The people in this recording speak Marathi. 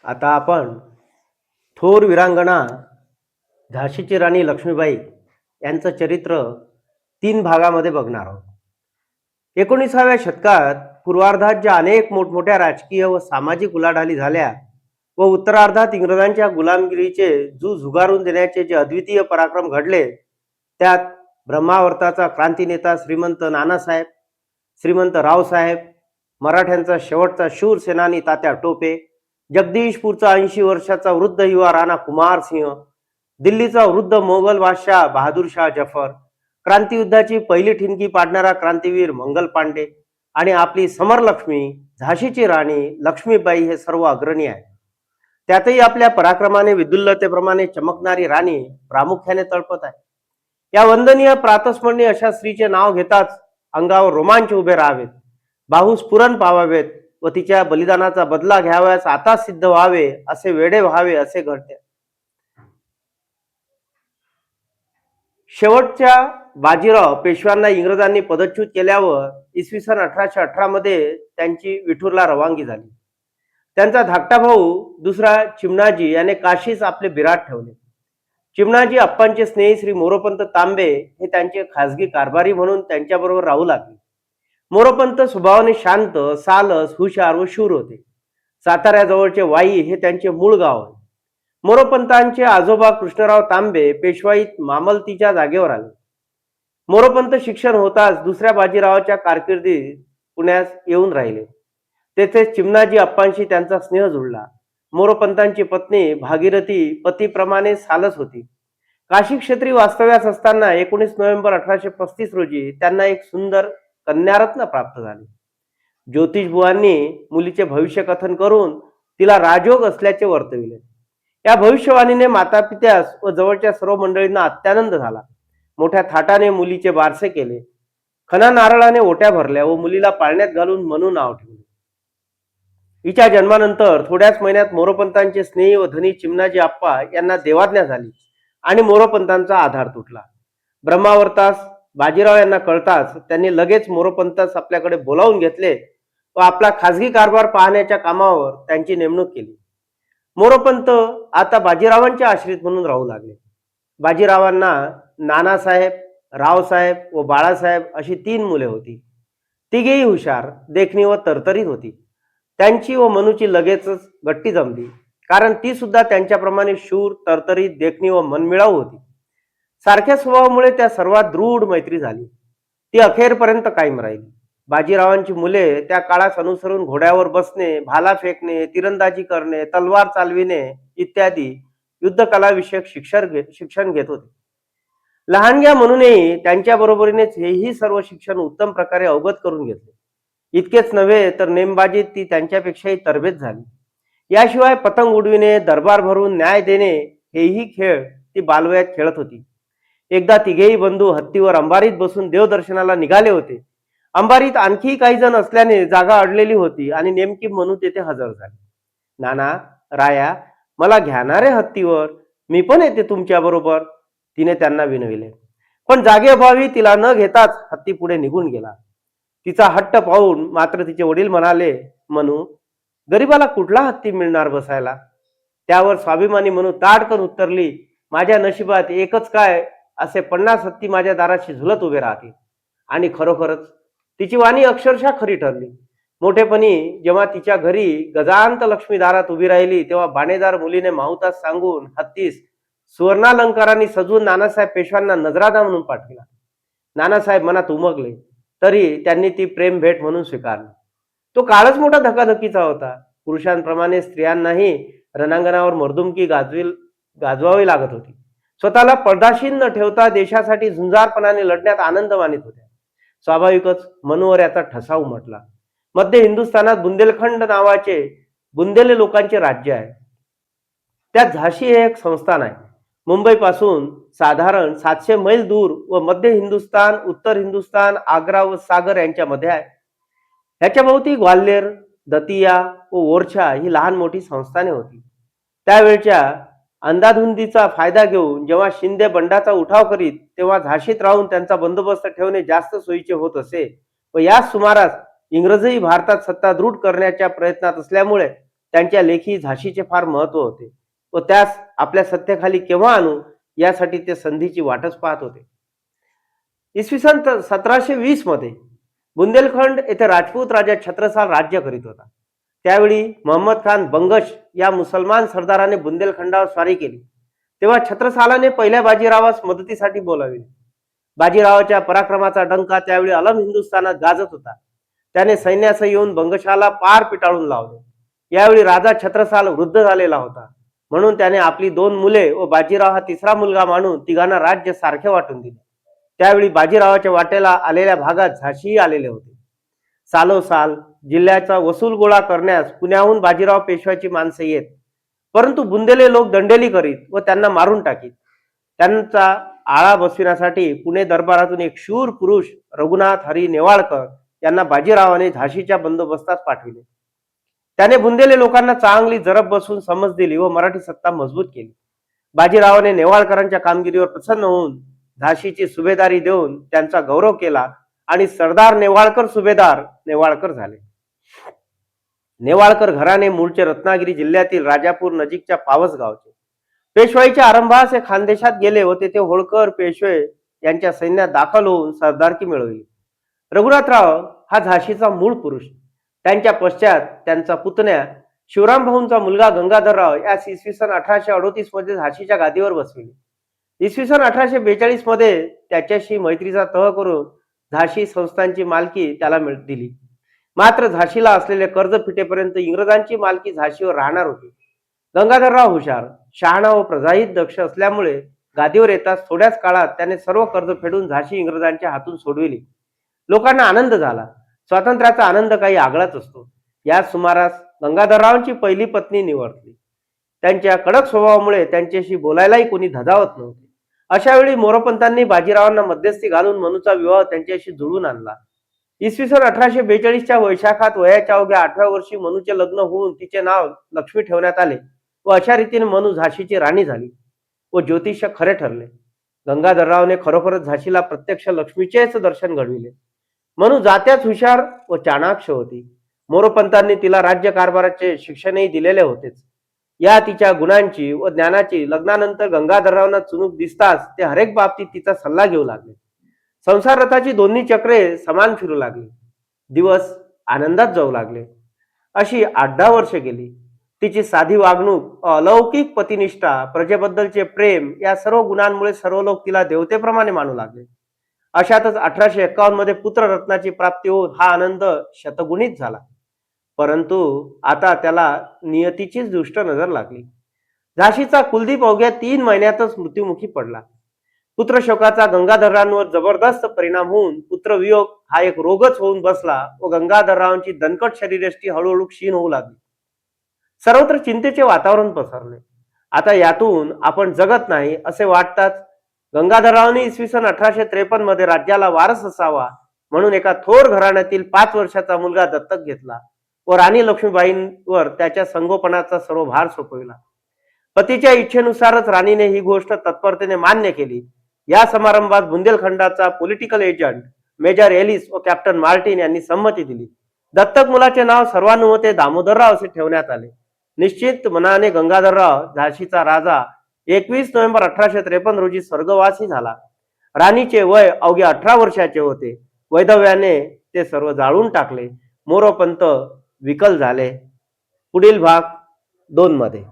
आता आपण थोर वीरांगना झाशीची राणी लक्ष्मीबाई यांचं चरित्र 3 भागामध्ये बघणार आहोत. 19व्या शतकात पूर्वार्धात ज्या अनेक मोठमोठ्या राजकीय व सामाजिक उलाढाली झाल्या व उत्तरार्धात इंग्रजांच्या गुलामगिरीचे झुगारून देण्याचे जे अद्वितीय पराक्रम घडले, त्यात ब्रह्मावर्ताचा क्रांतिनेता श्रीमंत नानासाहेब, श्रीमंत रावसाहेब, मराठ्यांचा शेवटचा शूर सेनानी तात्या टोपे, जगदीशपूरचा 80 वर्षाचा वृद्ध युवा राणा कुमार सिंह, दिल्लीचा वृद्ध मोगल बादशाह बहादूर शाह जफर, क्रांतियुद्धाची पहिली ठिणगी पाडणारा क्रांतीवीर मंगल पांडे आणि आपली समरलक्ष्मी झाशीची राणी लक्ष्मीबाई हे सर्व अग्रणी आहेत. त्यातही आपल्या पराक्रमाने विदुल्लतेप्रमाणे चमकणारी राणी प्रामुख्याने तळपत आहे. या वंदनीय प्रातस्मरणीय अशा स्त्रीचे नाव घेताच अंगावर रोमांच उभे राहावेत, बाहू स्फुरण पावावेत व तिच्या बलिदानाचा बदला घ्यावयास आता सिद्ध व्हावे, असे वेडे व्हावे असे घडते. शेवटच्या बाजीराव पेशव्यांना इंग्रजांनी पदच्युत केल्यावर इसवी सन 1818 मध्ये त्यांची विठूरला रवानगी झाली. त्यांचा धाकटा भाऊ दुसरा चिमणाजी याने काशीस आपले बिराट ठेवले. चिमणाजी अप्पांचे स्नेही श्री मोरोपंत तांबे हे त्यांचे खासगी कारभारी म्हणून त्यांच्याबरोबर राहू लागले. मोरोपंत स्वभावाने शांत, सालस, हुशार व शूर होते. साताऱ्याजवळचे वाई हे त्यांचे मूळ गाव आहे. मोरोपंतांचे आजोबा कृष्णराव तांबे पेशवाईत मामलतीच्या जागेवर आले. मोरोपंत शिक्षण होताच दुसऱ्या बाजीरावाच्या कारकिर्दीत पुण्यास येऊन राहिले. तेथे चिमणाजी अप्पांशी त्यांचा स्नेह जुळला. मोरोपंतांची पत्नी भागीरथी पतीप्रमाणे सालस होती. काशी क्षेत्री वास्तव्यास असताना 19 नोव्हेंबर 1835 रोजी त्यांना एक सुंदर कन्यारत्न प्राप्त झाले. ज्योतिषबुवांनी मुलीचे भविष्य कथन करून तिला राजयोग असल्याचे वर्तविले. या भविष्यवाणीने मातापित्यास व जवळच्या सर्व मंडळींना अत्यानंद झाला. मोठ्या थाटाने मुलीचे बारसे केले. खना नारळाने ओट्या भरल्या व मुलीला पाळण्यात घालून मनू नाव ठेवले. हिच्या जन्मानंतर थोड्याच महिन्यात मोरोपंतांचे स्नेही व धनी चिमणाजी आप्पा यांना देवाज्ञा झाली आणि मोरोपंतांचा आधार तुटला. ब्रह्मावर्तास बाजीराव यांना कळताच त्यांनी लगेच मोरोपंतास आपल्याकडे बोलावून घेतले व आपला खासगी कारभार पाहण्याच्या कामावर त्यांची नेमणूक केली. मोरोपंत आता बाजीरावांच्या आश्रित म्हणून राहू लागले. बाजीरावांना नानासाहेब, रावसाहेब व बाळासाहेब अशी 3 मुले होती. तिघेही हुशार, देखणी व तरतरीत होती. त्यांची व मनूची लगेचच गट्टी जमली, कारण ती सुद्धा त्यांच्याप्रमाणे शूर, तरतरीत, देखणी व मनमिळाऊ होती. सारख्या स्वभावामुळे त्या सर्वात दृढ मैत्री झाली. ती अखेरपर्यंत कायम राहिली. बाजीरावांची मुले त्या काळास अनुसरून घोड्यावर बसणे, भाला फेकणे, तिरंदाजी करणे, तलवार चालविणे इत्यादी युद्धकलाविषयक शिक्षण घेत होते. लहानग्या म्हणूनही त्यांच्या बरोबरीनेच हेही सर्व शिक्षण उत्तम प्रकारे अवगत करून घेतले. इतकेच नव्हे तर नेमबाजीत ती त्यांच्यापेक्षाही तरबेज झाली. याशिवाय पतंग उडविणे, दरबार भरून न्याय देणे हेही खेळ ती बालवयात खेळत होती. एकदा तिघेही बंधू हत्तीवर अंबारीत बसून देवदर्शनाला निघाले होते. अंबारीत आणखी काही जण असल्याने जागा अडलेली होती आणि नेमकी मनू तेथे हजर झाली. नाना, राया, मला घ्यानारे हत्तीवर, मी पण येते तुमच्या बरोबर, तिने त्यांना विनविले. पण जागेअभावी तिला न घेताच हत्ती पुढे निघून गेला. तिचा हट्ट पाहून मात्र तिचे वडील म्हणाले, मनू, गरीबाला कुठला हत्ती मिळणार बसायला? त्यावर स्वाभिमानी मनू ताडकन उत्तरली, माझ्या नशिबात एकच काय, असे 50 हत्ती माझ्या दाराशी झुलत उभे राहतील. आणि खरोखरच तिची वाणी अक्षरशः खरी ठरली. मोठेपणी जेव्हा तिच्या घरी गजांत लक्ष्मी दारात उभी राहिली, तेव्हा बाणेदार मुलीने माहुतास सांगून हत्तीस सुवर्णालंकारांनी सजून नानासाहेब पेशव्यांना नजरादा म्हणून पाठविला. नानासाहेब मनात उमगले, तरी त्यांनी ती प्रेम भेट म्हणून स्वीकारली. तो काळच मोठा धकाधकीचा होता. पुरुषांप्रमाणे स्त्रियांनाही रणांगणावर मर्दुमकी गाजवावी लागत होती. स्वतःला पडदाशीन न ठेवता देशासाठी झुंजारपणाने लढण्यात आनंद मानित होत्या. स्वाभाविकच मनूवर याचा ठसा उमटला. मध्य हिंदुस्थानात बुंदेलखंड नावाचे बुंदेली लोकांचे राज्य आहे. त्यात झाशी हे एक संस्थान आहे. मुंबईपासून साधारण 700 मैल दूर व मध्य हिंदुस्थान, उत्तर हिंदुस्थान, आग्रा व सागर यांच्यामध्ये आहे. ह्याच्या भोवती ग्वाल्हेर, दतिया व ओरछा ही लहान मोठी संस्थाने होती. त्यावेळच्या अंधाधुंदीचा फायदा घेऊन जेव्हा शिंदे बंडाचा उठाव करीत, तेव्हा झाशीत राहून त्यांचा बंदोबस्त ठेवणे जास्त सोयीचे होत असे व याच सुमारास इंग्रजही भारतात सत्ता दृढ करण्याच्या प्रयत्नात असल्यामुळे त्यांच्या लेखी झाशीचे फार महत्व होते व त्यास आपल्या सत्तेखाली केव्हा आणू यासाठी ते संधीची वाटच पाहत होते. इसवी सन 1720 मध्ये बुंदेलखंड येथे राजपूत राजा छत्रसाल राज्य करीत होता. त्यावेळी मोहम्मद खान बंगश या मुसलमान सरदाराने बुंदेलखंडावर स्वारी केली तेव्हा छत्रसालाने पहिल्या बाजीरावास मदतीसाठी बोलाविले. बाजीरावाच्या पराक्रमाचा डंका त्यावेळी अलम हिंदुस्थानात गाजत होता. त्याने सैन्यासह येऊन बंगशाला पार पिटाळून लावले. यावेळी राजा छत्रसाल वृद्ध झालेला होता म्हणून त्याने आपली 2 मुले व बाजीराव हा तिसरा मुलगा मानून तिघांना राज्य सारखे वाटून दिले. त्यावेळी बाजीरावाच्या वाटेला आलेल्या भागात झाशीही आलेले होते. सालोसाल जिल्ह्याचा वसूल गोळा करण्यास पुण्याहून बाजीराव पेशव्याची माणसे येत, परंतु बुंदेले लोक दंडेली करीत व त्यांना मारून टाकीत. त्यांचा आळा बसविण्यासाठी पुणे दरबारातून एक शूर पुरुष रघुनाथ हरी नेवाळकर यांना बाजीरावाने झाशीच्या बंदोबस्तात पाठविले. त्याने बुंदेले लोकांना चांगली जरब बसून समज दिली व मराठी सत्ता मजबूत केली. बाजीरावाने नेवाळकरांच्या कामगिरीवर प्रसन्न होऊन झाशीची सुभेदारी देऊन त्यांचा गौरव केला आणि सरदार नेवाळकर सुभेदार नेवाळकर झाले. नेवाळकर घराणे मूळचे रत्नागिरी जिल्ह्यातील राजापूर नजीकच्या पावस गावचे. पेशवाईच्या आरंभास हे खानदेशात गेले व तेथे होळकर पेशवे यांच्या सैन्यात दाखल होऊन सरदारकी मिळवली. रघुनाथराव हा झाशीचा मूळ पुरुष. त्यांच्या पश्चात त्यांचा पुतण्या शिवराम भाऊंचा मुलगा गंगाधरराव यास इसवी सन 1838 मध्ये झाशीच्या गादीवर बसविले. इसवी सन 1842 मध्ये त्याच्याशी मैत्रीचा तह करून झाशी संस्थांची मालकी त्याला दिली. मात्र झाशीला असलेले कर्ज फिटेपर्यंत इंग्रजांची मालकी झाशीवर राहणार होती. गंगाधरराव हुशार, शहाणा व प्रजाहित दक्ष असल्यामुळे गादीवर येताच थोड्याच काळात त्याने सर्व कर्ज फेडून झाशी इंग्रजांच्या हातून सोडविली. लोकांना आनंद झाला. स्वातंत्र्याचा आनंद काही आगळाच असतो. या सुमारास गंगाधररावांची पहिली पत्नी निवडली. त्यांच्या कडक स्वभावामुळे त्यांच्याशी बोलायलाही कोणी धजावत नव्हते. अशा वेळी मोरोपंतांनी बाजीरावांना मध्यस्थी घालून मनूचा विवाह त्यांच्याशी जुळवून आणला. इसवी सन 1842च्या वैशाखात वयाच्या अवघ्या 8व्या वर्षी मनूचे लग्न होऊन तिचे नाव लक्ष्मी ठेवण्यात आले व अशा रीतीने मनू झाशीची राणी झाली व ज्योतिष्य खरे ठरले. गंगाधररावने खरोखरच झाशीला प्रत्यक्ष लक्ष्मीचेच दर्शन घडविले. मनू जात्याच हुशार व चाणाक्ष होती. मोरोपंतांनी तिला राज्य कारभाराचे शिक्षणही दिलेले होतेच. या तिच्या गुणांची व ज्ञानाची लग्नानंतर गंगाधररावांना चुणूक दिसताच ते हरेक बाबतीत तिचा सल्ला घेऊ लागले. संसार रथाची दोन्ही चक्रे समान फिरू लागली. दिवस आनंदात जाऊ लागले. अशी 8-10 वर्षे गेली. तिची साधी वागणूक, अलौकिक पतिनिष्ठा, प्रजेबद्दलचे प्रेम या सर्व गुणांमुळे सर्व लोक तिला देवतेप्रमाणे मानू लागले. अशातच 1851 मध्ये पुत्ररत्नाची प्राप्ती होऊन हा आनंद शतगुणित झाला. परंतु आता त्याला नियतीचीच दुष्ट नजर लागली. झाशीचा कुलदीप अवघ्या 3 महिन्यातच मृत्युमुखी पडला. पुत्रशोकाचा गंगाधररावांवर जबरदस्त परिणाम होऊन पुत्रवियोग हा एक रोगच होऊन बसला व गंगाधररावांची दणकट शरीरयष्टी हळूहळू क्षीण होऊ लागली. सर्वत्र चिंतेचे वातावरण पसरले. आता यातून आपण जगत नाही असे वाटताच गंगाधररावांनी इसवी सन 1853 मध्ये राज्याला वारस असावा म्हणून एका थोर घराण्यातील 5 वर्षाचा मुलगा दत्तक घेतला व राणी लक्ष्मीबाईंवर त्याच्या संगोपनाचा सर्व भार सोपविला. पतीच्या इच्छेनुसारच राणीने ही गोष्ट तत्परतेने मान्य केली. या समारंभात बुंदेलखंडाचा पॉलिटिकल एजंट मेजर एलिस व कॅप्टन मार्टिन यांनी संमती दिली. दत्तक मुलाचे नाव सर्वानुमते दामोदरराव असे ठेवण्यात आले. निश्चित मनाने गंगाधरराव झाशीचा राजा 21 नोव्हेंबर 1853 रोजी स्वर्गवासी झाला. राणीचे वय अवघे 18 वर्षाचे होते. वैधव्याने ते सर्व जाळून टाकले. मोरोपंत विकल झाले. पुढील भाग 2 मध्ये.